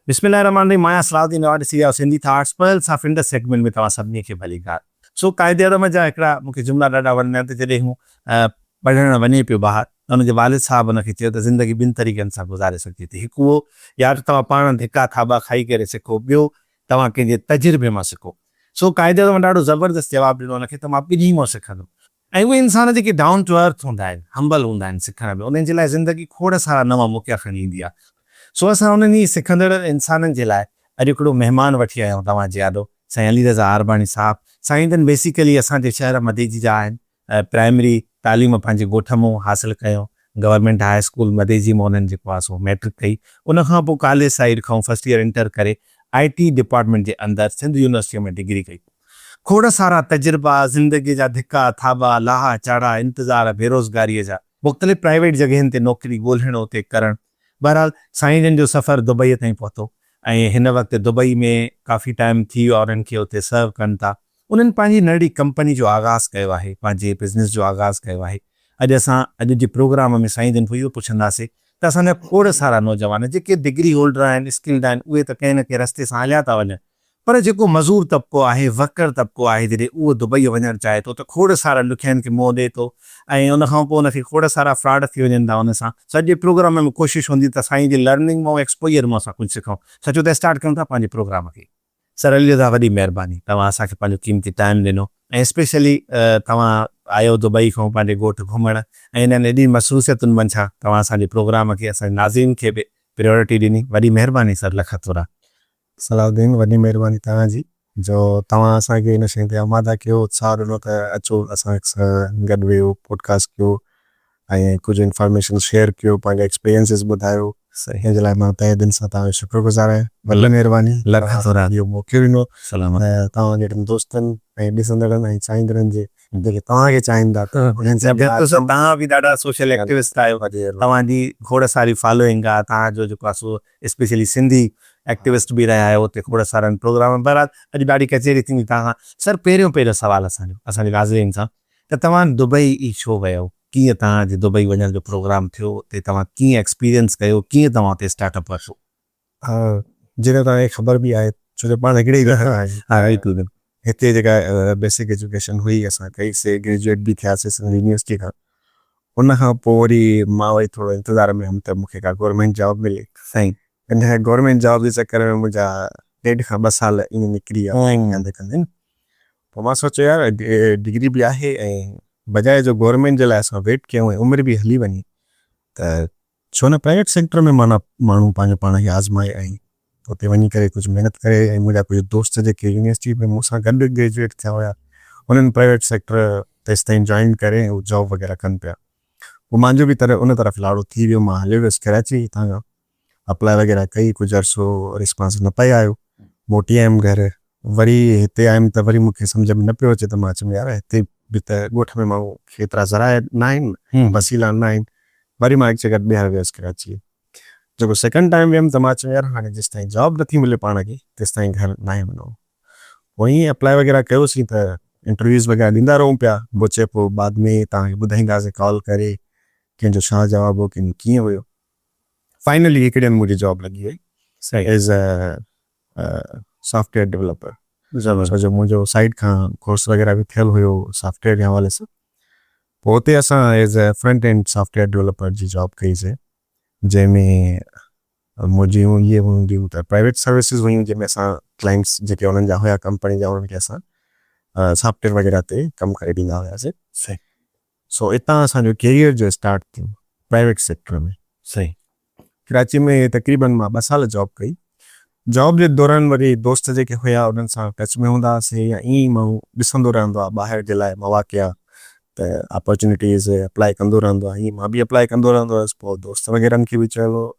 बिस्मिल्लाहिर्रहमानिर्रहीम। मां सलाउद्दीन अवार्ड सीरिया Sindhi thoughts pulse of Indus segment में तव्हां सभिनी खे भली ॻाल्हि। सो क़ाइदे आज़म जा हिकिड़ा मूंखे जुमिला ॾाढा वणंदा आहिनि त जॾहिं हू पढ़णु वञे पियो ॿाहिरि त हुनजे वालिद साहब हुनखे चयो त ज़िंदगी ॿिनि तरीक़नि सां गुज़ारे सघिजे थी। हिकु उहो या त तव्हां पाण धिका थाॿा खाई करे सिखो, ॿियो तव्हां कंहिंजे तजुर्बे मां सिखो। सो क़ाइदे आज़म ॾाढो ज़बरदस्त जवाबु ॾिनो हुनखे त मां ॿिन्ही मां सिखंदुमि। ऐं उहे इंसान जेके डाउन टू अर्थ हूंदा आहिनि, हम्बल हूंदा आहिनि सिखण में, उन्हनि जे लाइ ज़िंदगी खोड़ सारा नवां मौक़ा खणी ईंदी आहे। सो असां उन्हनि सिखंदड़ इंसाननि जे लाइ अॼु हिकिड़ो महिमान वठी आया आहियूं तव्हांजे आॾो, साईं अली रज़ा आरबाणी साहब। साईं जन बेसिकली असांजे शहर मदेजी जा आहिनि। प्राइमरी तालीम पंहिंजे ॻोठ मां हासिलु कयो, गवर्नमेंट हाई स्कूल मदेजी में उन्हनि जेको आहे सो मैट्रिक कई। उनखां पोइ कॉलेज साइड खां फर्स्ट ईयर इंटर करे IT डिपार्टमेंट जे अंदरि सिंध यूनिवर्सिटी में डिग्री कई। खोड़ सारा तजुर्बा, ज़िंदगी जा धिका थाॿा, लाहा चाढ़ा, इंतज़ार, बेरोज़गारीअ जा, मुख़्तलिफ़ प्राइवेट जॻहियुनि ते नौकिरी ॻोल्हणु उते करणु। बहरहाल साईं जन जो सफ़र दुबईअ ताईं पहुतो ऐं हिन वक़्तु दुबई में काफ़ी टाइम थी वियो आहे उन्हनि खे उते सर्व कनि था। उन्हनि पंहिंजी नंढी कंपनी जो आगाज़ कयो आहे, पंहिंजे बिज़नेस जो आगाज़ कयो आहे। अॼु जे प्रोग्राम में साईं जन इहो पुछंदासीं त असांजा खोड़ सारा नौजवान जेके डिग्री होल्डर आहिनि, स्किल्ड आहिनि, उहे त कंहिं न कंहिं रस्ते सां हलिया था वञनि, पर जेको मज़ूर तबिको आहे, वकर तबिको आहे, जॾहिं उहो दुबई वञणु चाहे थो त खोड़ सारा ॾुखियाईनि खे मुंहुं ॾिए थो ऐं उनखां पोइ उनखे खोड़ सारा फ्रॉड थी वञनि था। उन सां सॼे प्रोग्राम में कोशिशि हूंदी त साईं जी लर्निंग मां एक्सपोजर मां असां कुझु सिखूं। सचो त स्टार्ट कयूं था पंहिंजे प्रोग्राम खे। सर अली रज़ा, वॾी महिरबानी, तव्हां असांखे पंहिंजो क़ीमती टाइम ॾिनो ऐं स्पेशली तव्हां आयो दुबई खां पंहिंजे ॻोठु घुमणु ऐं इन्हनि एॾी मसरूफ़ियतुनि मंझां तव्हां असांजे प्रोग्राम खे, असांजे नाज़रीन खे बि प्रायोरिटी ॾिनी। वॾी महिरबानी सर, लख थोरा। सलाउद्दीन, वॾी महिरबानी तव्हांजी जो तव्हां असांखे हिन शइ ते आमादा कयो, उत्साह ॾिनो त अचो असां गॾु वेहो, पॉडकास्ट कयो ऐं कुझु इंफॉर्मेशन शेयर कयो, पंहिंजा एक्सपीरियंसिस ॿुधायो। हिन जे लाइ मां तहे दिलि सां तव्हांजो शुक्रगुज़ार आहियां। वॾी महिरबानी, लख थोरा। इहो मौक़ो ॾिनो सलामत। तव्हां जहिड़नि दोस्तनि ऐं ॾिसंदड़नि ऐं चाहींदड़नि जे जेके तव्हांखे चाहींदा त उन्हनि सां तव्हां बि ॾाढा सोशल एक्टिविस्ट आहियो, तव्हांजी खोड़ सारी फॉलोइंग आहे, तव्हांजो जेको आहे सो स्पेशली सिंधी एक्टिविस्ट बि रहिया आहियो उते खोड़ सारनि प्रोग्राम। बहरहाल अॼु ॾाढी कचेरी थींदी तव्हां। सर पहिरियों सवाल असांजे नाज़रीन सां त तव्हां दुबई छो वियो, कीअं तव्हांजे दुबई वञण जो प्रोग्राम थियो, उते तव्हां कीअं एक्सपीरियंस कयो, कीअं तव्हां उते स्टार्टअप वठो? जीअं तव्हांखे ख़बर बि आहे, छो जो पाण हिकिड़े ई रहंदा आहियूं। हिते जेका बेसिक एजुकेशन हुई असां कईसीं, ग्रेजुएट बि थियासीं सिंध यूनिवर्सिटी खां। उनखां पोइ वरी मां वरी थोरो इंतज़ार में हुउमि त मूंखे का गवर्नमेंट जॉब मिले। साईं इन गवर्नमेंट जॉब जे चकर में मुंहिंजा 1.5 खां 2 साल ईअं निकिरी विया कंदे कंदे। पोइ मां सोचियो यार डिग्री बि आहे ऐं बजाए जो गवर्नमेंट जे लाइ असां वेट कयूं ऐं उमिरि बि हली वञे त छो न प्राइवेट सेक्टर में माना माण्हू पंहिंजो पाण खे आज़माए ऐं उते वञी करे कुझु महिनत करे। ऐं मुंहिंजा कुझु दोस्त जेके यूनिवर्सिटी में मूंसां गॾु ग्रेजुएट थिया हुया, उन्हनि प्राइवेट सेक्टर तेसि ताईं जॉइन करे उहो जॉब वग़ैरह कनि पिया। पोइ मुंहिंजो बि उन तरफ़ लाड़ो थी वियो। मां हलियो वियुसि कराची, हितां खां अप्लाई वग़ैरह कई, कुझु अर्सो रिस्पॉन्स न पई आयो, मोटी आयुमि घर। वरी हिते आयुमि त वरी मूंखे सम्झ में न पियो अचे त मां चयुमि यार हिते बि त ॻोठ में माण्हू खे एतिरा ज़राए न आहिनि, वसीला न आहिनि। वरी मां हिकु जॻह ॿीहर वियुसि कराची। जेको सेकेंड टाइम वियुमि त मां चयो यार हाणे जेसि ताईं जॉब नथी मिले पाण खे तेसि ताईं घर न आहे वञो। पोइ ईअं अप्लाई वग़ैरह कयोसीं त इंटरव्यूज़ वग़ैरह ॾींदा रहूं पिया। पोइ चए पोइ बाद में तव्हांखे ॿुधाईंदासीं कॉल करे कंहिंजो छा जवाबु हो, कंहिंजो कीअं हुयो। फाइनली हिकु ॾींहुं मुंहिंजी जॉब लॻी वई एज़ अ सॉफ्टवेयर डेवलपर। छो जो मुंहिंजो साइड खां कोर्स वग़ैरह बि थियल हुयो सॉफ्टवेयर जे हवाले सां। पोइ हुते असां as a front end software developer जी जॉब कईसीं, जंहिंमें मुंहिंजी इहे हूंदियूं त प्राइवेट सर्विसिस हुयूं, जंहिंमें असां क्लाइंट्स जेके उन्हनि जा हुया कंपनी जा, उन्हनि खे असां सॉफ्टवेयर वग़ैरह ते कमु करे ॾींदा हुआसीं। सही। सो हितां असांजो कैरियर जो स्टार्ट थियो प्राइवेट सेक्टर में। सही। कराची में तक़रीबन मां 2 साल जॉब कई। जॉब जे दौरान वरी दोस्त जेके हुया उन्हनि सां टच में हूंदा हुआसीं, या ईअं ई माण्हू ॾिसंदो रहंदो आहे ॿाहिरि जे लाइ मवाक़िया त अपॉर्चुनिटीज़ अप्लाई कंदो रहंदो आहे। ईअं मां बि अप्लाई कंदो रहंदो हुयुसि। पोइ दोस्त वग़ैरहनि खे बि चयो,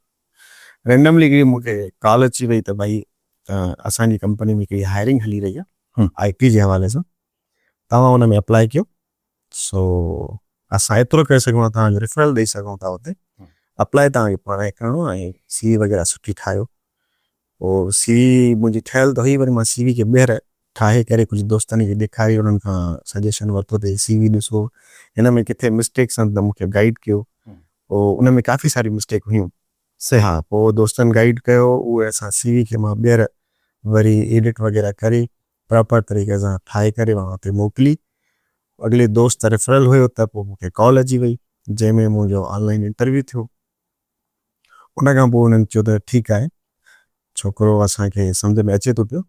रेंडमली हिकिड़ी मूंखे कॉल अची वई त भई असांजी कंपनी में हिकिड़ी हायरिंग हली रही आहे IT जे हवाले सां, तव्हां हुन में अप्लाई कयो। सो असां एतिरो करे सघूं था, तव्हांजो रेफरल ॾेई सघूं था उते। अप्लाई तव्हांखे पाण खे करिणो आहे ऐं CV वग़ैरह सुठी ठाहियो। पोइ CV मुंहिंजी ठहियल त हुई, वरी मां CV खे ॿीहर ठाहे करे कुझु दोस्तनि खे ॾेखारी, उन्हनि खां सजेशन वरितो त CV ॾिसो हिन में किथे मिस्टेक्स आहिनि त मूंखे गाइड कयो। पोइ उन में काफ़ी सारी मिस्टेक हुयूं सही हाँ पोइ दोस्तनि गाइड कयो, उहे असां CV खे मां ॿीहर वरी एडिट वग़ैरह करे प्रॉपर तरीक़े सां ठाहे करे मां हुते मोकिली। अॻिले दोस्त रेफरल हुयो त पोइ मूंखे कॉल अची वई, जंहिंमें मुंहिंजो ऑनलाइन इंटरव्यू थियो। उन खां पोइ उन्हनि चयो त ठीकु आहे, छोकिरो असांखे सम्झ में अचे थो पियो,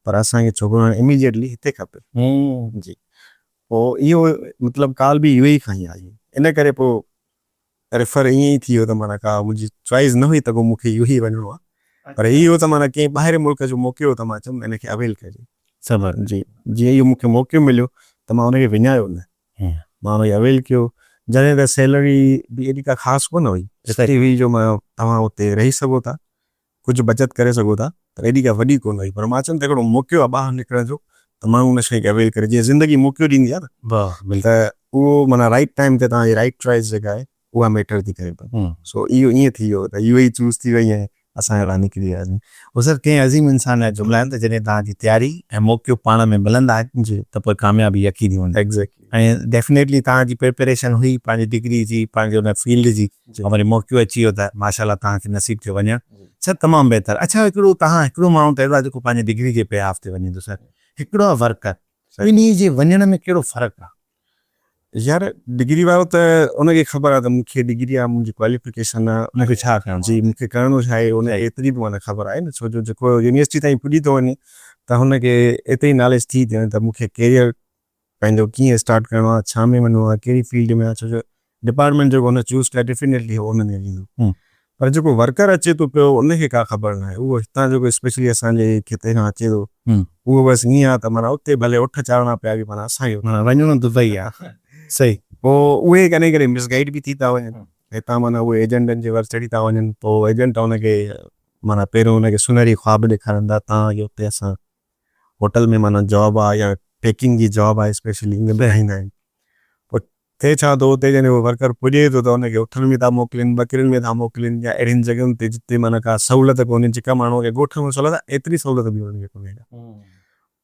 पर असांखे छोकिरो हाणे इमीडिएटली हिते खपे। जी पोइ इहो मतिलबु काल बि UAE खां ई आई, इन करे पोइ रेफर ईअं ई थी वियो त माना का मुंहिंजी चॉइस न हुई त पोइ मूंखे UAE वञिणो आहे। पर इहो त माना कंहिं ॿाहिरि मुल्क जो मौक़ो त मां चयुमि हिनखे अवेल कजे। सबर जी जीअं इहो मूंखे मौक़ो मिलियो त मां हुनखे विञायो न, मां हुनखे अवेल कयो। जॾहिं त सैलरी बि एॾी का ख़ासि कोन हुई, एतिरी हुई जो मां तव्हां हुते रही सघो था, कुझु बचति करे सघो था, पर एॾी का वॾी कोन हुई। पर मां चयुमि त हिकिड़ो मौक़ो आहे ॿाहिरि निकिरण जो, त माण्हू उन शइ खे अवेल करे, जीअं ज़िंदगी मौक़ो ॾींदी आहे न, त उहो माना राइट टाइम ते तव्हांजी राइट चॉइस जेका आहे उहा मैटर थी करे। सो इहो ईअं थी वियो त UAE चूज़ थी वई ऐं असां हेॾा निकिरी वियासीं। उहो सर कंहिं अज़ीम इंसान जा जुमिला आहिनि त जॾहिं तव्हांजी तयारी ऐं मौक़ो पाण में मिलंदा आहिनि जी त पोइ कामयाबी यकीनी हूंदी। एग्ज़ैक्टली ऐं डेफिनेटली तव्हांजी प्रिपरेशन हुई पंहिंजी डिग्री जी, पंहिंजे हुन फील्ड जी, ऐं वरी मौक़ो अची वियो त माशाल्लाह तव्हांखे नसीब थियो वञणु, सर तमामु बहितर। अच्छा हिकिड़ो माण्हू त अहिड़ो आहे जेको पंहिंजे डिग्री जे पिया ते वञे थो, सर हिकिड़ो आहे वर्कर, ॿिन्ही जे वञण में कहिड़ो फ़र्क़ु आहे? यार डिग्री वारो त उनखे ख़बर आहे त मूंखे डिग्री आहे, मुंहिंजी क्वालिफिकेशन आहे, उनखे छा करणो? जी मूंखे करिणो छा आहे, उन एतिरी बि माना ख़बर आहे न, छो जो जेको यूनिवर्सिटी ताईं पुॼी थो वञे त हुनखे एतिरी नॉलेज थी वञे त मूंखे कैरियर पंहिंजो कीअं स्टार्ट करिणो आहे, छा में वञिणो आहे, कहिड़ी फील्ड में आहे, छो जो डिपार्टमेंट जेको हुन चूज़ कयो डेफिनेटली उहो उन में ॾींदो। पर जेको वर्कर अचे थो पियो उनखे का ख़बर न आहे, उहो हितां जेको स्पेशली असांजे खिते खां अचे थो, उहो बसि ईअं आहे त माना उते भले उठ चाढ़णा पिया बि माना असांखे वञिणो दुबई आहे। सही। पोइ उहे कॾहिं कॾहिं मिसगाइड बि थी था वञनि, हितां माना उहे एजेंटनि जे वर चढ़ी था वञनि। पोइ एजेंट हुनखे माना पहिरियों हुनखे सुनहरी ख्वाब ॾेखारींदा, तव्हांखे हुते असां होटल में माना जॉब आहे या पैकिंग जी जॉब आहे स्पेशली, ईअं ॿुधाईंदा आहिनि। पोइ थिए छा थो हुते जॾहिं उहो वर्कर पुॼे थो त हुनखे होटल में था मोकिलिनि, बकरियुनि में था मोकिलिनि, या अहिड़ियुनि जॻहियुनि ते जिते माना का सहूलियत कोन्हे, जेका माण्हूअ खे ॻोठ में सहूलियत आहे एतिरी सहूलियत बि हुनखे कोन्हे।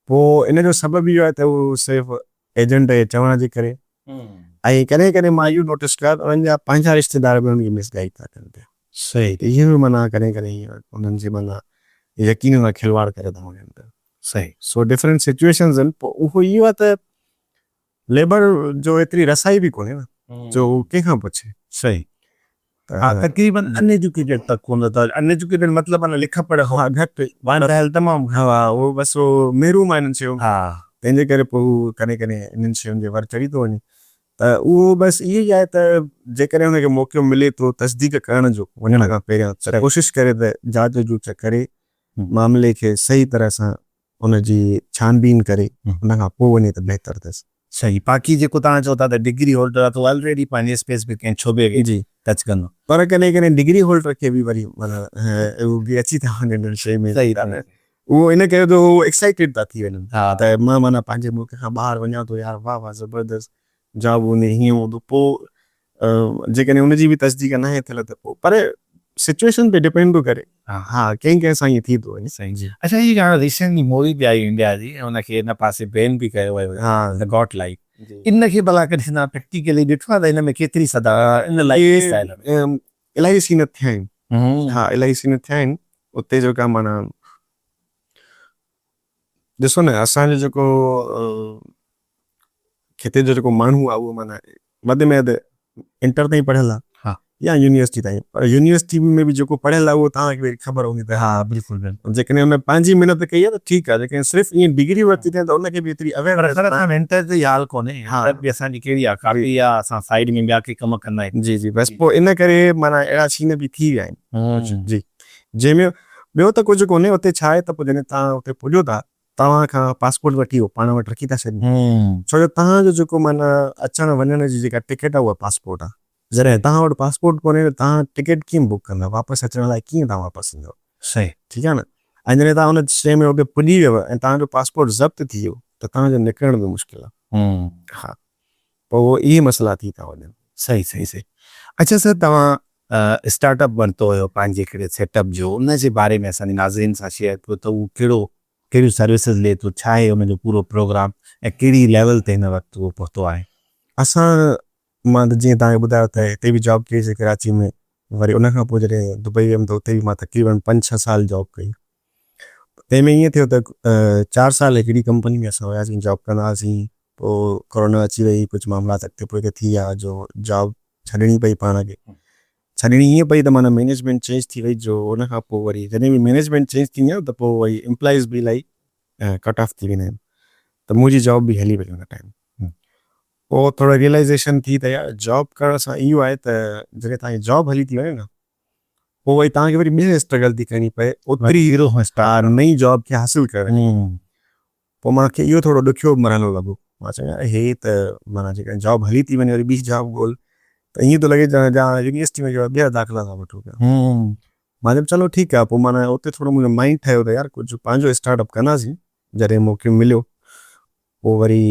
पोइ इन जो सबबु इहो आहे त उहो सिर्फ़ु एजेंट जे चवण जे करे, ऐं कॾहिं कॾहिं मां इहो नोटिस कयो त उन्हनि जा पंहिंजा रिश्तेदार बि उन्हनि खे मिसगाइड था कनि पिया। सही। इहे बि माना कॾहिं कॾहिं उन्हनि जे माना यकीन सां खिलवाड़ करे था वञनि पिया। सही। सो डिफरेंट सिचुएशंस आहिनि। पोइ उहो इहो आहे त लेबर जो एतिरी रसाई बि कोन्हे न, जो उहो कंहिंखां पुछे। सही। तक़रीबन अनएजुकेटेड तक हूंदो अथव, अनएजुकेटेड मतिलबु अञा लिख पढ़ हा घटि वांदे तमामु। हा उहो बसि उहो महिरूम आहे इन्हनि शयुनि, हा तंहिंजे करे पोइ उहो कॾहिं कॾहिं इन्हनि शयुनि जे वर चढ़ी थो वञे। त उहो बसि इहो ई आहे त जेकॾहिं हुनखे मौक़ो मिले थो तसदीक करण जो वञण खां पहिरियां, त कोशिशि करे त जांच जूच करे मामले खे सही तरह सां हुनजी छानबीन करे हुन खां पोइ वञे त बहितर अथसि। सही। बाक़ी जेको तव्हां चओ था त डिग्री होल्डर आहे त ऑलरेडी पंहिंजे स्पेसिफिक कंहिं शोबे खे जी टच कंदो, पर कॾहिं कॾहिं डिग्री होल्डर खे बि वरी माना उहो बि अची था वञनि हिन शइ में। सही। उहो इन करे त उहो एक्साइटेड था थी वञनि, हा त मां माना पंहिंजे मुल्क खां ॿाहिरि वञा थो, यार वाह वाह ज़बरदस्त जॉब हूंदी, हीअं हूंदो। पोइ जेकॾहिं उनजी बि तस्दीक न आहे थियल त पोइ, पर सिचुएशन ते डिपेंड थो करे। हा कंहिं कंहिं सां ईअं थी थो वञे। सही। अच्छा हीअ ॼाण रिसेंटली मूवी बि आई इंडिया जी, हुनखे हिन पासे बैन बि कयो वियो, हा द गॉट लाइक, इन खे भला कॾहिं तव्हां प्रैक्टिकली ॾिठो आहे त हिन में केतिरी सदा इन लाइक इलाही सीन थिया आहिनि। हा इलाही सीन थिया आहिनि उते जेका माना ॾिसो न, असांजो जेको खिते जो जेको माण्हू आहे उहो माना वधि में वधि इंटर ताईं पढ़ियल आहे, हा, या यूनिवर्सिटी ताईं। पर यूनिवर्सिटी में बि जेको पढ़ियल आहे उहो तव्हांखे वरी ख़बर हूंदी त हा बिल्कुलु बिल्कुलु। जेकॾहिं हुन पंहिंजी महिनत कई आहे त ठीकु आहे, जेकॾहिं सिर्फ़ु ईअं डिग्री वरिती अथई त उनखे बि एतिरी अवेयरनेस जी हाल कोन्हे। हा बि असांजी कहिड़ी आहे कापी आहे, असां साइड में ॿिया के कम कंदा आहियूं। जी जी बसि पोइ इन करे माना अहिड़ा सीन बि थी विया आहिनि। जी जंहिंमें ॿियो त कुझु कोन्हे, उते छा आहे त पोइ जॾहिं तव्हां उते पुॼो था तव्हां खां पासपोर्ट वठी उहो पाण वटि रखी था छॾनि, छो जो तव्हांजो जेको माना अचण वञण जी जेका टिकट आहे उहा पासपोर्ट आहे। जॾहिं तव्हां वटि पासपोर्ट कोन्हे त तव्हां टिकट कीअं बुक कंदा, वापसि अचण लाइ कीअं तव्हां वापसि ईंदव? सही। ठीकु आहे न। ऐं जॾहिं तव्हां हुन शइ में उते पुॼी वियव ऐं तव्हांजो पासपोर्ट ज़ब्त थी वियो त तव्हांजो निकिरण बि मुश्किल आहे। हा पोइ उहो इहे मसइला थी था वञनि। सही सही सही। अच्छा सर, तव्हां स्टार्टअप वरितो हुयो पंहिंजे हिकिड़े सेटअप जो, उन जे बारे में असांजे नाज़रीन सां शेयर कयो त उहो कहिड़ियूं सर्विसिस ॾिए थो, छा आहे हुनजो पूरो प्रोग्राम, ऐं कहिड़ी लेवल ते हिन वक़्तु उहो पहुतो आहे? मां त जीअं तव्हांखे ॿुधायो त हिते बि जॉब कई कराची में, वरी उन खां पोइ जॾहिं दुबई वियुमि त उते बि मां तक़रीबन 5-6 साल जॉब कई। तंहिंमें ईअं थियो त 4 साल हिकिड़ी कंपनी में असां हुयासीं जॉब कंदा हुआसीं। पोइ कोरोना अची वई, कुझु मामला अॻिते पोइ थी विया जो जॉब छॾणी पई पाण खे। छॾणी ईअं पई त माना मैनेजमेंट चेंज थी वई, जो उन खां पोइ वरी जॾहिं बि मैनेजमेंट चेंज थींदी आहे त पोइ वरी एम्प्लॉइज़ बि इलाही कट ऑफ थी वेंदा आहिनि, त मुंहिंजी जॉब बि हली वई हुन टाइम। पोइ थोरो रियलाइज़ेशन थी त यार जॉब करण सां इहो आहे त जॾहिं तव्हांजी जॉब हली थी वञे न, पोइ वरी तव्हांखे वरी ॿिए स्ट्रगल थी करणी पए ओतिरी हीरो स्टार नई जॉब खे हासिल करणी। पोइ मूंखे इहो थोरो ॾुखियो मरहलो लॻो। मां चयो यार हे त माना जेका जॉब हली थी वञे वरी ॿी जॉब ॻोल्ह, त ईअं थो लॻे ॼण यूनिवर्सिटी में ॿिया दाख़िला था वठो पिया। मां चयो चलो ठीकु आहे। पोइ माना उते थोरो मुंहिंजो माइंड ठहियो त यार कुझु पंहिंजो स्टार्टअप कंदासीं जॾहिं मौक़ो मिलियो। पोइ वरी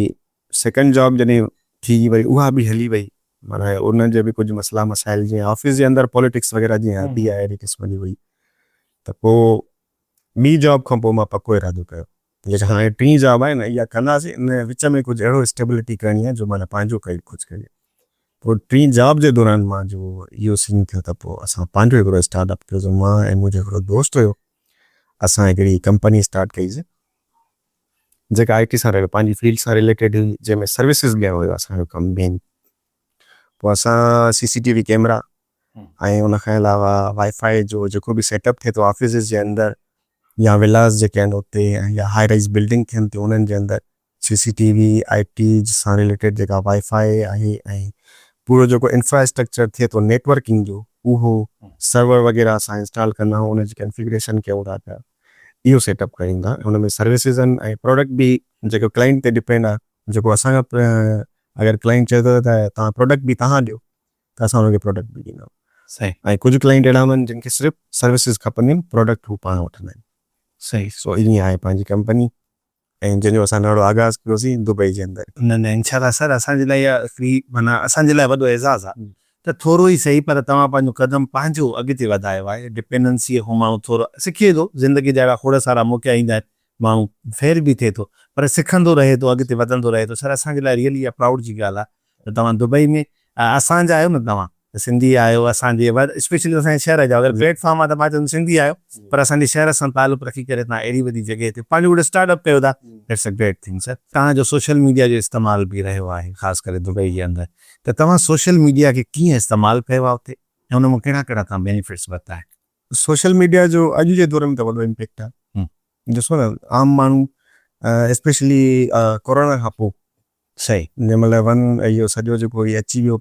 सेकेंड जॉब जॾहिं थी वरी उहा बि हली वई। माना उन जे बि कुझु मसइला मसाइल जीअं ऑफिस जे अंदरि पॉलिटिक्स वग़ैरह जीअं हलंदी आहे अहिड़ी क़िस्म जी हुई। त पोइ ॿी जॉब खां पोइ मां पको इरादो कयो जेका हाणे टीं जॉब आहे न, इहा कंदासीं, इन विच में कुझु अहिड़ो स्टेबिलिटी करणी आहे जो माना पंहिंजो कई कुझु कजे। पोइ टीं जॉब जे दौरान मां जो इहो सीन थियो त पोइ असां पंहिंजो हिकिड़ो स्टार्टअप कयोसीं। मां ऐं मुंहिंजो हिकिड़ो दोस्त हुयो, असां हिकिड़ी कंपनी स्टार्ट कईसीं जेका IT सां पंहिंजी फील्ड सां रिलेटेड हुई, जंहिंमें सर्विसिस ॾियणो हुयो असांजो कमु मेन। पोइ असां CCTV कैमरा ऐं उनखां अलावा वाईफाई जो जेको बि सेटअप थिए थो ऑफिस जे अंदरि या विलास जेके आहिनि उते, या हाई राइज़ बिल्डिंग थियनि थियूं उन्हनि जे अंदरि CCTV IT सां रिलेटेड जेका वाईफाई आहे ऐं पूरो जेको इंफ्रास्ट्रक्चर थिए थो नेटवर्किंग जो, उहो सर्वर वग़ैरह असां इंस्टॉल कंदा आहियूं, उनजी कॉन्फ़िगरेशन कयूं था पिया, इहो सेटअप कयूं था। हुन में सर्विसिस आहिनि ऐं प्रोडक्ट बि जेको क्लाइंट ते डिपेंड आहे। जेको असांजो अगरि क्लाइंट चए थो त तव्हां प्रोडक्ट बि तव्हां ॾियो त असां हुनखे प्रोडक्ट बि ॾींदा आहियूं। सही। ऐं कुझु क्लाइंट अहिड़ा आहिनि जिनखे सिर्फ़ु सर्विसिस खपंदी आहिनि, प्रोडक्ट हू पाण वठंदा आहिनि। सही। सो ईअं आहे पंहिंजी कंपनी ऐं जंहिंजो असां नालो आगाज़ कयोसीं दुबई जे अंदरि। न न इंशाल्लाह सर, असांजे लाइ इहा हिकिड़ी माना असांजे लाइ वॾो एज़ाज़ आहे त थोरो ई सही पर तव्हां पंहिंजो कदम पंहिंजो अॻिते वधायो आहे। डिपेंडेंसीअ खां माण्हू थोरो सिखे थो, ज़िंदगी जा अहिड़ा खोड़ सारा मौक़ा ईंदा आहिनि, माण्हू फेल बि थिए थो पर सिखंदो रहे थो, अॻिते वधंदो रहे थो। सर असांजे लाइ रियली इहा प्राउड जी ॻाल्हि आहे त तव्हां दुबई में असांजा आहियो न, तव्हां सिंधी आहियो, असांजे स्पेशली असांजे शहर जा, अगरि प्लेटफॉर्म आहे त मां चवंदुमि सिंधी आहियो, पर असांजे शहर सां तालुक़ु रखी करे तव्हां अहिड़ी वॾी जॻह ते पंहिंजो हिकिड़ो स्टार्टअप कयो था। It's a great thing sir. तव्हांजो सोशल मीडिया जो इस्तेमालु बि रहियो आहे ख़ासि करे दुबई जे अंदरि, त तव्हां सोशल मीडिया खे कीअं इस्तेमालु कयो आहे उते ऐं हुन मां कहिड़ा कहिड़ा तव्हां बेनिफिट्स वरिता आहिनि? सोशल मीडिया जो अॼु जे दौर में त वॾो इम्पेक्ट आहे। ॾिसो न, आम माण्हू स्पेशली कोरोना खां पोइ सही जंहिं महिल इहो सॼो जेको इहो अची वियो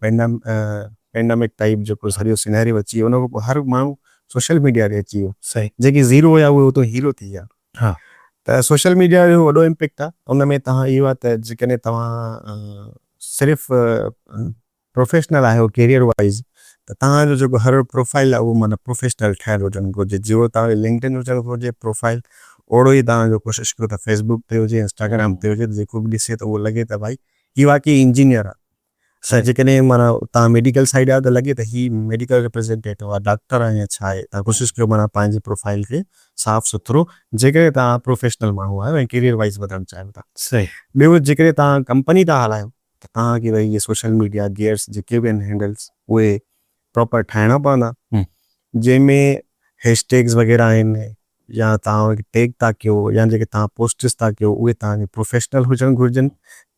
पेंडेमिक टाइप जेको सॼो सिनेरियो अची वियो, उन खां पोइ हर माण्हू सोशल मीडिया ते अची वियो। सही। जेकी ज़ीरो हुया उहे उतो हीरो थी विया। हा। त सोशल मीडिया जो वॾो इम्पेक्ट आहे। उन में तव्हां इहो आहे त जेकॾहिं तव्हां सिर्फ़ु प्रोफेशनल आहियो कैरियर वाइज़, त तव्हांजो जेको हर प्रोफाइल आहे उहो माना प्रोफेशनल ठहियलु हुजणु घुरिजे। जो तव्हांखे लिंक्डइन हुजणु घुरिजे प्रोफाइल, ओड़ो ई तव्हांजो कोशिशि कयो त फेसबुक ते हुजे, इंस्टाग्राम ते हुजे, जेको बि ॾिसे त उहो लॻे त भाई हीउ वाक़ई इंजीनियर आहे। जेकॾहिं माना तव्हां मेडिकल साइड आहे त लॻे त हीउ मेडिकल रिप्रेज़ेंटेटिव आहे, डॉक्टर आहे या छा आहे। तव्हां कोशिशि कयो माना पंहिंजे प्रोफाइल खे साफ़ु सुथिरो, जेकॾहिं तव्हां प्रोफेशनल माण्हू आहियो ऐं कैरियर वाइज़ वधणु चाहियो था। सही। ॿियो, जेकॾहिं तव्हां कंपनी था हलायो त तव्हांखे भई इहे सोशल मीडिया गियर्स जेके बि आहिनि हैंडल्स, उहे प्रॉपर ठाहिणा पवंदा, जंहिंमें हैशटैग्स वग़ैरह आहिनि, या तव्हां टैग था कयो, या जेके तव्हां पोस्टिस था कयो उहे तव्हांखे प्रोफेशनल हुजणु घुरिजनि,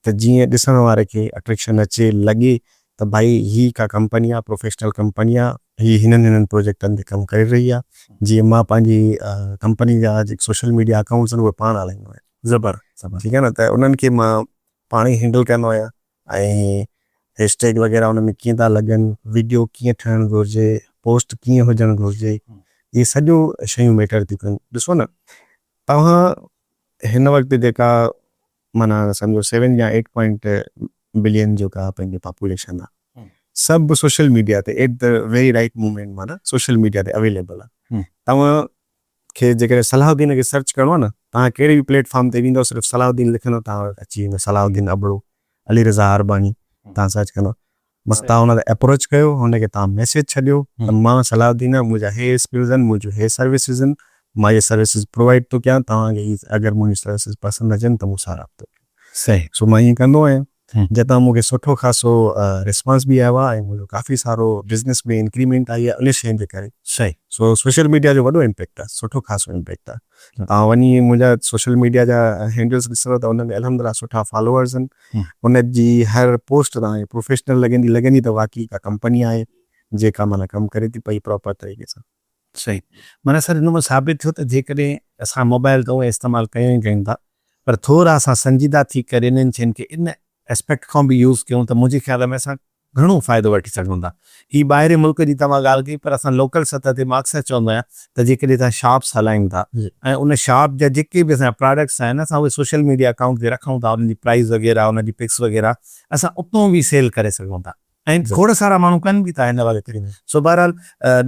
त जीअं ॾिसण वारे खे अट्रैक्शन अचे, लॻे त भाई ही का कंपनी आहे, प्रोफेशनल कंपनी आहे, ही हिननि प्रोजेक्टनि ते कमु करे रही आहे। जीअं मां पंहिंजी कंपनी जा जेके सोशल मीडिया अकाउंट्स आहिनि उहे पाण हलाईंदो आहियां। ज़बरदस्त। ठीकु आहे न, त उन्हनि खे मां पाण ई हैंडल कंदो आहियां। ऐं हैशटैग वग़ैरह उन में कीअं था लॻनि, वीडियो कीअं ठहणु घुरिजे, पोस्ट कीअं हुजणु घुरिजे, इहे सॼो शयूं मैटर थी कनि। ॾिसो न, तव्हां हिन वक़्तु जेका माना सम्झो 7 या 8 बिलियन जेका पंहिंजी पॉपुलेशन आहे, सभु सोशल मीडिया ते at the very right moment माना सोशल मीडिया ते अवेलेबल आहे। तव्हां खे जेकॾहिं सलाहुद्दीन खे सर्च करिणो आहे न, तव्हां कहिड़े बि प्लेटफॉर्म ते वेंदो, सिर्फ़ु सलाहुद्दीन लिखंदो, तव्हां अची वेंदो सलाहुद्दीन अबड़ो, अली रज़ा हरबानी, तव्हां सर्च कंदो, बसि तव्हां हुन ते अप्रोच कयो, हुनखे तव्हां मैसेज छॾियो त मां सलाहुद्दीन आहियां, मुंहिंजा हे स्किल्स आहिनि, मुंहिंजो हे सर्विसिस आहिनि, मां इहे सर्विसिस प्रोवाइड थो कयां, तव्हांखे अगरि मुंहिंजी सर्विसिस पसंदि अचनि त मूंसां राब्तो कयो। सही। सो मां ईअं कंदो आहियां। जतां मूंखे सुठो ख़ासो रिस्पॉन्स बि आयो आहे ऐं मुंहिंजो काफ़ी सारो बिज़नेस में इंक्रीमेंट आई आहे उन शयुनि जे करे। सही सो सोशल मीडिया जो वॾो इम्पैक्ट आहे, सुठो ख़ासो इम्पैक्ट आहे। तव्हां वञी मुंहिंजा सोशल मीडिया जा हैंडल्स ॾिसो त उन में अलहमदिल्ला सुठा फॉलोअर्स आहिनि। उन जी हर पोस्ट तव्हांखे प्रोफेशनल लॻंदी त वाक़ई का कंपनी आहे जेका माना कमु करे थी पई प्रॉपर तरीक़े सां। सही माना सर हिन में साबित थियो त जेकॾहिं असां मोबाइल त उहे इस्तेमालु कयूं ई कयूं था पर थोरा असां संजीदा थी करे इन्हनि शयुनि खे इन एस्पेक्ट खां बि यूज़ कयूं त मुंहिंजे ख़्याल में असां घणो फ़ाइदो वठी सघूं था। ही ॿाहिरि मुल्क जी तव्हां ॻाल्हि कई पर असां लोकल सतह ते मां अक्सर चवंदो आहियां त जेकॾहिं तव्हां शॉप्स हलायूं था ऐं उन शॉप जा जेके बि असांजा प्रोडक्ट्स आहिनि असां उहे सोशल मीडिया अकाउंट ते रखूं था, उन्हनि जी प्राइस वग़ैरह उन जी पिक्स वग़ैरह असां उतां बि सेल करे सघूं था ऐं खोड़ सारा माण्हू कनि बि था हिन वारे तरीक़े। सो बहरहाल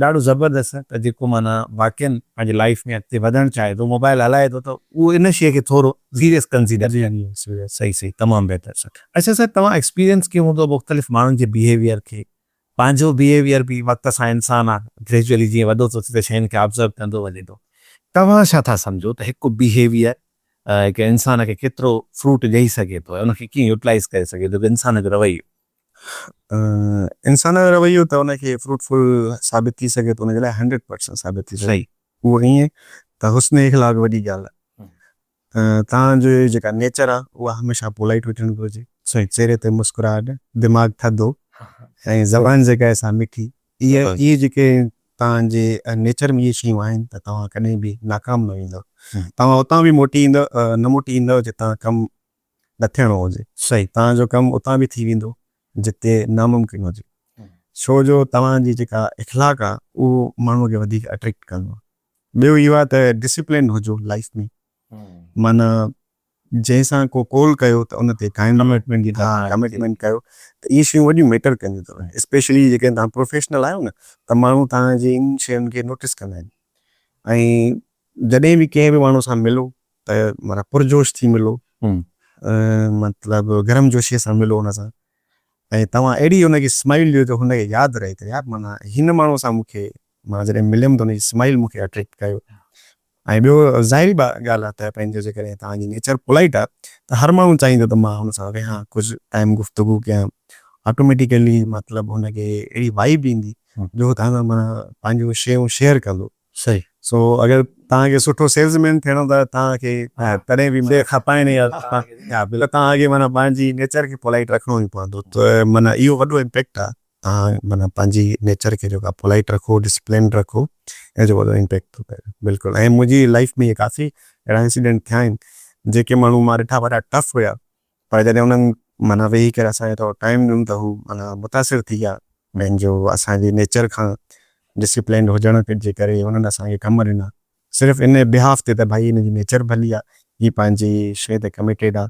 ॾाढो ज़बरदस्त आहे त जेको माना वाक़ई पंहिंजी लाइफ में अॻिते वधणु चाहे थो मोबाइल हलाए थो त उहो इन शइ खे थोरो सीरियस कंसीडर। सही सही तमामु बहितर सर। अच्छा सर तव्हां एक्सपीरियंस कीअं हूंदो मुख़्तलिफ़ माण्हुनि जे बिहेवियर खे, पंहिंजो बिहेवियर बि वक़्त सां इंसानु आहे ग्रेजुअली जीअं वॾो थो थिए त शयुनि खे ऑब्ज़र्व कंदो वञे थो, तव्हां छा था सम्झो त हिकु बिहेवियर हिकु इंसान खे केतिरो फ्रूट ॾेई सघे थो ऐं उनखे कीअं यूटिलाइज़ करे सघे थो इंसान जो रवैयो? इंसान जो रवैयो त उनखे फ्रूटफुल साबित थी सघे थो उनजे लाइ 100% साबित थी सघे। सही उहो ईअं त हुस्न इख़लाक़ वॾी ॻाल्हि आहे। तव्हांजो जेका नेचर आहे उहा हमेशह पोलाइट हुजणु घुरिजे। सही चेहरे ते मुस्कुराहट, दिमाग़ थधो ऐं ज़बान जेका आहे सा मिठी। इहे जेके तव्हांजे नेचर में इहे शयूं आहिनि त तव्हां कॾहिं बि नाकाम न ईंदव। तव्हां उतां बि न मोटी ईंदव जितां कमु न थियणो हुजे। सही तव्हांजो कमु उतां बि थी वेंदो जिते नामुमकिन हुजे। छो जो तव्हांजी जेका इख़लाक़ आहे उहो माण्हूअ खे वधीक अट्रैक्ट कंदो आहे। ॿियो इहो आहे त डिसिप्लिन हुजो लाइफ में, माना जंहिंसां को कॉल कयो त उन ते कमिटमेंट कयो त इहे शयूं वॾियूं मैटर कंदियूं अथव। स्पेशली जेके तव्हां प्रोफेशनल आहियो न त माण्हू तव्हांजी इन शयुनि खे नोटिस कंदा आहिनि ऐं जॾहिं बि कंहिं बि माण्हू सां मिलो त माना पुरजोश थी मिलो, मतिलबु गरम जोशीअ सां मिलो हुन सां ऐं तव्हां अहिड़ी हुनखे स्माइल ॾियो त हुनखे यादि रहे त यार माना हिन माण्हू सां मूंखे मां जॾहिं मिलियमि त हुनजी स्माइल मूंखे अट्रैक्ट कयो। ऐं ॿियो ज़ाहिरी ॻाल्हि आहे त पंहिंजो जेकॾहिं तव्हांजी नेचर पोलाइट आहे त हर माण्हू चाहींदो त मां हुन सां वेहा कुझु टाइम गुफ़्तगू कयां, ऑटोमेटिकली मतिलबु हुनखे अहिड़ी वाइब ईंदी जो तव्हां माना पंहिंजो शयूं शेयर कंदो। सही। सो अगरि तव्हांखे सुठो सेल्समैन थियणो त तव्हांखे तॾहिं बि ॿिए खपाइनि त तव्हांखे माना पंहिंजी नेचर खे पोलाइट रखिणो ई पवंदो। त माना इहो वॾो इम्पैक्ट आहे। तव्हां माना पंहिंजी नेचर खे जेका पोलाइट रखो, डिसिप्लिन रखो, ऐं जो वॾो इम्पैक्ट थो पए बिल्कुलु। ऐं मुंहिंजी लाइफ में काफ़ी अहिड़ा इंसिडेंट थिया आहिनि जेके माण्हू मां ॾिठा वॾा टफ हुया पर जॾहिं उन्हनि माना वेही करे असांखे थोरो टाइम ॾिनो त हू माना मुतासिर थी विया पंहिंजो असांजे नेचर खां डिसिप्लिन हुजण जे करे हुननि असांखे कमु ॾिना सिर्फ़ु इन बिहाफ ते त भाई हिनजी नेचर भली आहे, हीअ पंहिंजी शइ ते कमिटेड आहे,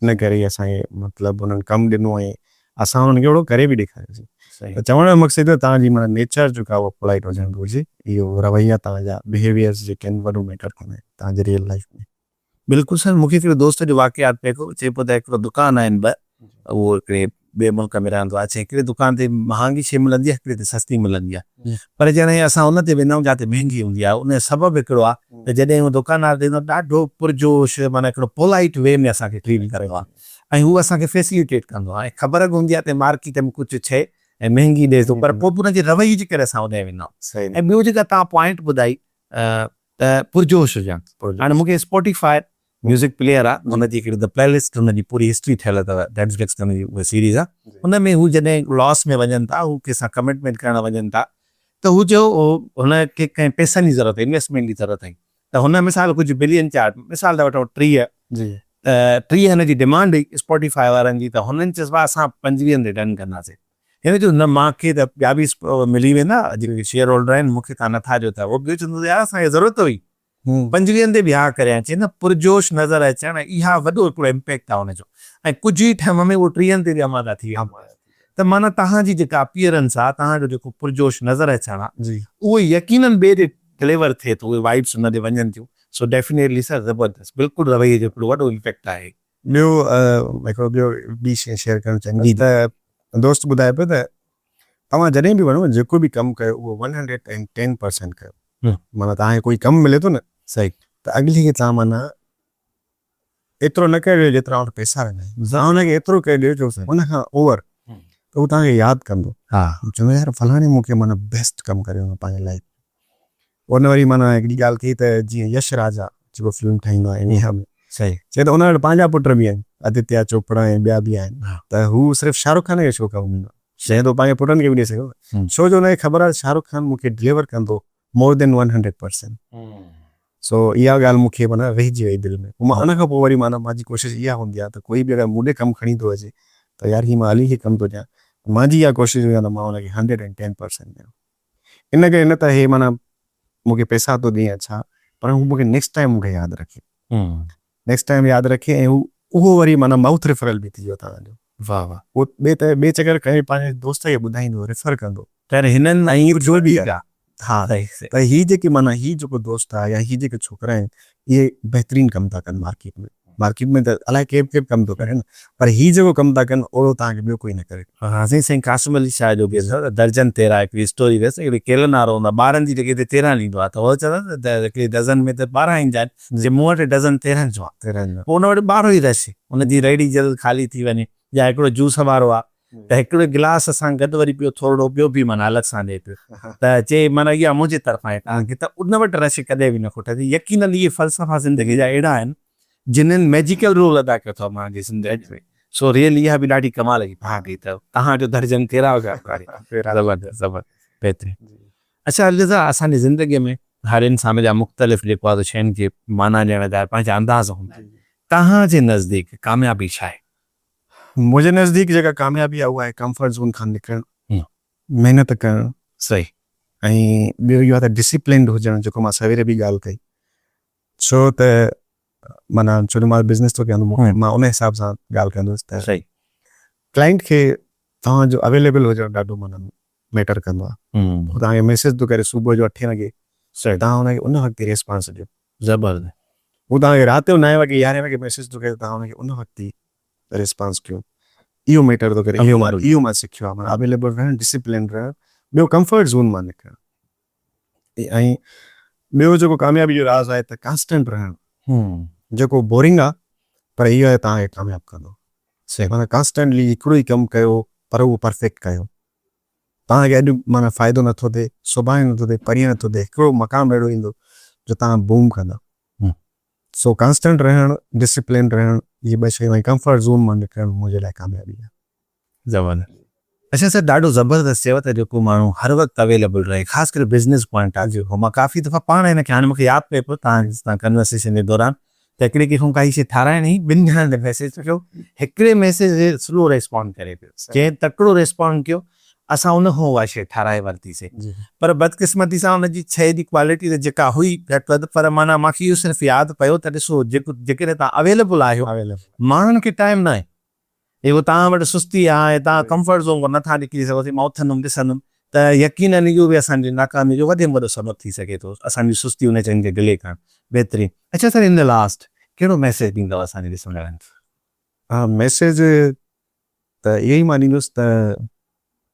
इन करे असांखे मतिलबु हुननि कमु ॾिनो ऐं असां हुननि खे अहिड़ो करे बि ॾेखारियोसीं। त चवण जो मक़सदु तव्हांजी माना नेचर जेका उहा पोलाइट हुजणु घुरिजे, इहो रवैया तव्हांजा बिहेवियर्स जेके आहिनि वॾो मैटर कंदा आहिनि तव्हांजे रियल लाइफ में। बिल्कुलु सर। मूंखे हिकिड़े दोस्त जो वाक़ियात पिए पियो, चए पियो त हिकिड़ो दुकानु आहिनि ॿ, उहो हिकिड़े ॿिए मुल्क में रहंदो आहे। चई हिकिड़े दुकान ते महांगी शइ मिलंदी आहे, हिकिड़े ते सस्ती मिलंदी आहे, पर जॾहिं असां उन ते वेंदा आहियूं जिते महांगी हूंदी आहे उन जो सबबु हिकिड़ो आहे त जॾहिं उहो दुकानदार ॾींदो ॾाढो पुरजोश माना हिकिड़ो पोलाइट वे में असांखे ट्रीट करियो आहे ऐं हू असांखे फैसिलिटेट कंदो आहे ऐं ख़बर बि हूंदी आहे त मार्केट में कुझु शइ ऐं महांगी ॾिए थो पर पोइ हुनजे रवैये जे करे असां उन वेंदा आहियूं। ऐं ॿियो जेका तव्हां पॉइंट ॿुधाई त पुरजोश हुजणु, हाणे मूंखे स्पॉटिफाई म्यूज़िक प्लेयर आहे, हुनजी हिकिड़ी द प्लेलिस्ट हुनजी पूरी हिस्ट्री ठहियल अथव, नेटफ्लिक्स हुनजी उहा सीरीज़ आहे। हुन में हू जॾहिं लॉस में वञनि था, हू कंहिंसां कमिटमेंट करणु वञनि था त हू चयो हुनखे कंहिं पैसनि जी ज़रूरत आहे, इन्वेस्टमेंट जी ज़रूरत आहे त हुन मिसाल कुझु बिलियन चार्ज मिसाल था वठूं 30 हिन जी डिमांड हुई स्पॉटिफाई वारनि जी, त हुननि चयो असां 25 ते डन कंदासीं। हिन जो न मूंखे त ॿिया बि मिली वेंदा जेके शेयर होल्डर आहिनि, मूंखे तव्हां नथा ॾियो त उहो ॿियो चवंदो यार असांखे ज़रूरत हुई 25 ते बि हा करे चई न पुरजोश नज़र अचणु, इहा वॾो हिकिड़ो इम्पैक्ट आहे हुनजो। ऐं कुझु ई टाइम में उहो 30 ते बि आमादा थी विया। त माना तव्हांजी जेका अपीयरेंस आहे, तव्हांजो जेको पुरजोश नज़र अचणु आहे, उहो यकीनन ॿिए ॾे डिलीवर थिए थो, उहे वाइब्स हुन ते वञनि थियूं। सो डेफिनेटली सर ज़बरदस्त, बिल्कुलु रवैये जो हिकिड़ो वॾो इम्पैक्ट आहे। ॿियो ॿी शइ शेयर करणु चाहींदी त दोस्त ॿुधाए पियो त तव्हां जॾहिं बि वञो जेको बि कमु कयो उहो 110% कयो। माना तव्हांखे कोई कमु मिले थो न, सही, त अॻिली खे तव्हां माना एतिरो न करे जेतिरा वटि पैसा रहंदा आहिनि, तव्हां हुनखे एतिरो करे ॾिजो उन खां ओवर त उहो तव्हांखे यादि कंदो। हा चवंदो यार फलाणे मूंखे माना बेस्ट कमु करियो हुन पंहिंजे लाइफ। उन वरी माना हिकिड़ी ॻाल्हि थी त जीअं यश राजा जेको फिल्म ठाहींदो आहे इंडिया में, सही चए त उन वटि पंहिंजा पुट बि आहिनि, आदित्य चोपड़ा ऐं ॿिया बि आहिनि, त हू सिर्फ़ु शाहरुख खान खे छो कमु ॾींदो, चए थो पंहिंजे पुटनि खे बि ॾेई सघो, छो जो हुनखे ख़बर आहे शाहरुख खान मूंखे डिलीवर कंदो मोर देन 100%। सो इहा ॻाल्हि मूंखे माना रहिजी वई दिलि में। मां उन खां पोइ वरी माना मुंहिंजी कोशिशि इहा हूंदी आहे त कोई बि अगरि मूं ॾे कमु खणी थो अचे त यार ही मां अली खे कमु थो ॾियां, मुंहिंजी इहा कोशिशि हुई त मां हुनखे 110% ॾियां। इन करे न त हे माना मूंखे पैसा थो ॾिए अच्छा, पर हू मूंखे नेक्स्ट टाइम मूंखे यादि रखे, नेक्स्ट टाइम यादि रखे, ऐं उहो वरी माना माउथ रेफरल बि थी वियो तव्हांजो। वाह वाह। उहो ॿिए चकर करे पंहिंजे दोस्त खे ॿुधाईंदो, रेफर कंदो। पर हिननि ऐं जो बि आहे हा, सही सही। त ही जेकी माना ही जेको दोस्त आहे या ही जेके छोकिरा आहिनि इहे बहितरीनु कमु था कनि मार्केट में त अलाए केरु कमु थो करे न, पर ही जेको कमु था कनि ओड़ो तव्हांखे ॿियो कोई न करे। हाँ साईं कासिम अली शाह जो बि दर्जन 13 हिकिड़ी स्टोरी अथसि, हिकिड़ी केरल वारो हूंदो आहे, ॿारनि जी जेके हिते 13 ॾींदो आहे, त उहो चवंदा त हिकिड़ी डज़न में त 12 ईंदा आहिनि, जे मूं वटि डज़न 13 जो आहे, पोइ उन वटि 12 ई रश, हुनजी रेडी जल्द ख़ाली थी वञे, या हिकिड़ो जूस वारो आहे त हिकिड़ो गिलास सां गॾु वरी पियो थोरो ॿियो बि माना अलॻि सां ॾिए पियो, त चए माना इहा मुंहिंजे तरफ़ां आहे तव्हांखे, त उन वटि रश कॾहिं बि न खुटंदी। यकीनन इहे फ़लसफ़ा ज़िंदगी जा अहिड़ा आहिनि जिन्हनि मैजिकल रोल अदा कयो अथव मां जी ज़िंदगी में। सो रियल इहा बि ॾाढी कमाल जी भाग गई अथव तव्हांजो दर्जन 13 ज़बरदस्त बहितरीनु। अच्छा अलिज़ा, असांजी ज़िंदगीअ में हर इंसान जा मुख़्तलिफ़ जेको आहे शयुनि खे माना ॾियण जा पंहिंजा अंदाज़ हूंदा आहिनि, तव्हांजे नज़दीक कामयाबी छा आहे? मुंहिंजे नज़दीक जेका कामयाबी आहे उहा आहे कंफर्ट ज़ोन खां निकिरणु, महिनत करणु, सही, ऐं ॿियो इहो आहे त डिसिप्लिन्ड हुजणु, जेको मां सवेरे बि ॻाल्हि कई। छो त माना छो जो मां बिज़नेस थो कयां, मां उन हिसाब सां ॻाल्हि कंदुसि त सही, क्लाइंट खे तव्हांजो अवेलेबल हुजणु ॾाढो माना मैटर कंदो आहे। तव्हांखे मैसेज थो करे सुबुह जो 8 वॻे, तव्हां हुनखे उन वक़्तु ई रिस्पॉन्स ॾियो। ज़बरदस्त। हू तव्हांखे राति जो 9 वॻे 11 वॻे मैसेज थो करे, तव्हां हुनखे उन वक़्तु ई रिस्पॉन्स कयो। इहो मैटर थो करे, इहो मां सिखियो आहे, माना अवेलेबल रहणु, डिसिप्लिन रहणु, ॿियो कंफर्ट ज़ोन मां निकिरणु, ऐं ॿियो जेको कामयाबी जो राज़ आहे त कांस्टेंट रहणु, जेको बोरिंग आहे पर इहो आहे तव्हांखे कामयाबु कंदो। सही, माना कांस्टेंटली हिकिड़ो ई कमु कयो पर उहो परफेक्ट कयो। तव्हांखे अॼु माना फ़ाइदो नथो थिए, सुभाणे नथो थिए, परीहं नथो थिए, हिकिड़ो मक़ाम अहिड़ो ईंदो जो तव्हां बूम कंदा। सो कांस्टेंट रहणु, डिसिप्लिन रहणु, इहे ॿ शयूं, ऐं कंफर्ट ज़ोन मां निकिरणु मुंहिंजे लाइ कामयाबी आहे। ज़बरदस्त। अच्छा सर, ॾाढो ज़बरदस्त चयो त जेको माण्हू हर वक़्तु अवेलेबल रहे, ख़ासि करे बिज़नेस पॉइंट आहे जेको मां काफ़ी दफ़ा पाण हिनखे, हाणे मूंखे यादि पए पियो तव्हां कन्वर्सेशन जे दौरान त हिकिड़े कंहिंखां काई शइ ठाराइणी, 2 ॼणनि ते मैसेज कयो, हिकिड़े मैसेज स्लो रेस्पॉन्ड करे पियो, जंहिं तकिड़ो रेस्पॉन्ड कयो असां उनखां उहा शइ ठाराए वरितीसीं, पर बदकिस्मती सां हुनजी शइ जी क्वालिटी त जेका हुई घटि वधि, पर माना मूंखे इहो सिर्फ़ु यादि पियो त ॾिसो जेकॾहिं तव्हां अवेलेबल आहियो, माण्हुनि खे टाइम न आहे, इहो तव्हां वटि सुस्ती आहे ऐं तव्हां कंफर्ट ज़ोन खां नथा निकिरी सघो, मां उथंदुमि ॾिसंदुमि, त यकीनन इहो बि असांजी नाकामी जो वॾे में वॾो सबबु थी सघे थो, असांजी सुस्ती उन शयुनि खे डिले करणु। बहितरीनु। अच्छा सर, इन द लास्ट कहिड़ो मैसेज ॾींदव असांजे ॾिसंदड़नि खे? हा, मैसेज त इहो ई मां ॾींदुसि त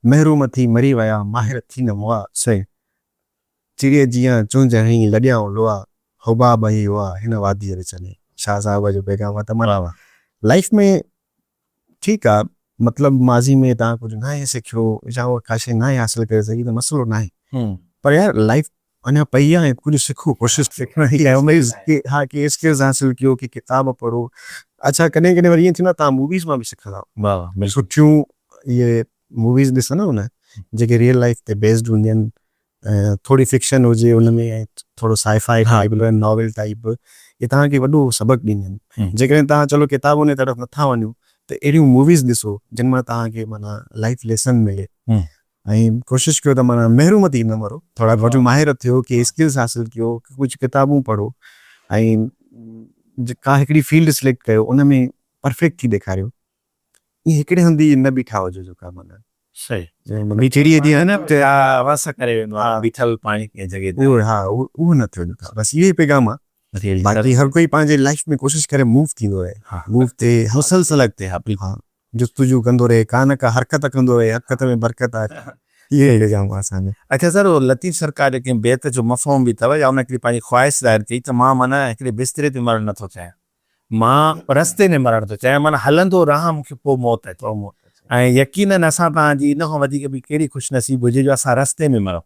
महरूम थी मरी विया माहिर थी न मुआ। सही, चिड़िया जीअं चुंझ हई लॾियाऊं लोआ, हुबाब ही हुआ हिन वादीअ विच में, शाह साहिब जो पैगाम आहे। त मां लाइफ में ठीकु आहे, मतिलबु माज़ी में तव्हां कुझु नए सिखियो या का शइ नए हासिलु करे सघी त मसइलो न आहे, पर यार लाइफ अञा पई आहे, कुझु सिखो, कोशिशि सिखण जी आहे। हा, की स्किल्स हासिलु कयो, की किताब पढ़ो। अच्छा, कॾहिं कॾहिं वरी ईअं थींदो आहे तव्हां मूवीज़ मां बि सिखंदा आहियो, सुठियूं इहे मूवीज़ ॾिसंदा न जेके रियल लाइफ ते बेस्ड हूंदियूं आहिनि, थोरी फिक्शन हुजे उनमें, ऐं थोरो साइफाई टाइप नॉवल टाइप, इहे तव्हांखे वॾो सबक़ु ॾींदियूं आहिनि। जेकॾहिं तव्हां चलो किताबुनि जी तरफ़ नथा वञो त अहिड़ियूं मूवीज़ ॾिसो जिन मां तव्हांखे माना लाइफ लेसन मिले, ऐं कोशिशि कयो त माना महिरूमती न मरो, थोरा घटि माहिर थियो, की स्किल्स हासिलु कयो, कुझु किताबूं पढ़ो, ऐं का हिकिड़ी फील्ड सिलेक्ट कयो, उन में परफेक्ट थी ॾेखारियो। ईअं हिकिड़े हंधि न बीठा हुजो जेका माना। सही, चिड़िया जी है न वस करे वेंदो आहे बीठल पाणी की जॻह ते, हा, उहो न थियो। बसि इहो ई पैगाम आहे। बाक़ी हर कोई पंहिंजे लाइफ में कोशिशि करे मूव थींदो रहे, मूव ते मुसलसल अॻिते, हा बिल्कुलु, जुस्तजू कंदो रहे, का हरकत कंदो रहे, हरकत में बरकत आहे, इहे पैगाम आहे असांजो। अच्छा सर, लतीफ़ सरकार जेके बेत जो मफ़हूम बि अथव, या उन हिकिड़ी पंहिंजी ख़्वाहिश ज़ाहिर कई त मां माना हिकिड़े बिस्तरे ते मरणु नथो चाहियां, मां रस्ते में मरण थो चाहियां, माना हलंदो रहां, मूंखे पोइ मौत अचे। ऐं यकीनन असां तव्हांजी इन खां वधीक ॿी कहिड़ी ख़ुशनसीब हुजे जो असां रस्ते में मरूं।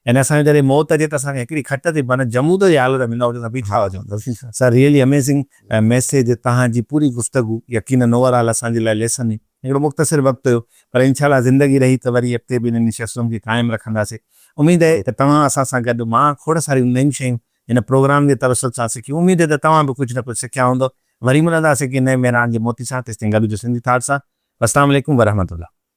यानी असांखे जॾहिं मौत अचे त असांखे हिकिड़ी खट ते माना जमूद जी हालत में न हुजे त बीठा हुजूं। सर रियली अमेज़िंग मैसेज, तव्हांजी पूरी गुफ़्तगू यकीनन ओवरऑल असांजे लाइ लेसन हिकिड़ो मुख़्तसिर वक़्तु हुयो, पर इनशाला ज़िंदगी रही त वरी अॻिते बि इन्हनि शख़्सुनि खे क़ाइमु रखंदासीं। उमेदु आहे त तव्हां असां सां गॾु, मां खोड़ सारियूं नयूं शयूं हिन प्रोग्राम जे तवसुल सां सिखियूं। उमेदु आहे त तव्हां बि कुझु न कुझु सिखिया हूंदव। वरी मिलंदासीं कि नए मेहरान जे मोती सां, तेसिताईं गॾु जो सिंधी थाट सां। अस्सलाम वालेकुम वरहमतुल्लाह।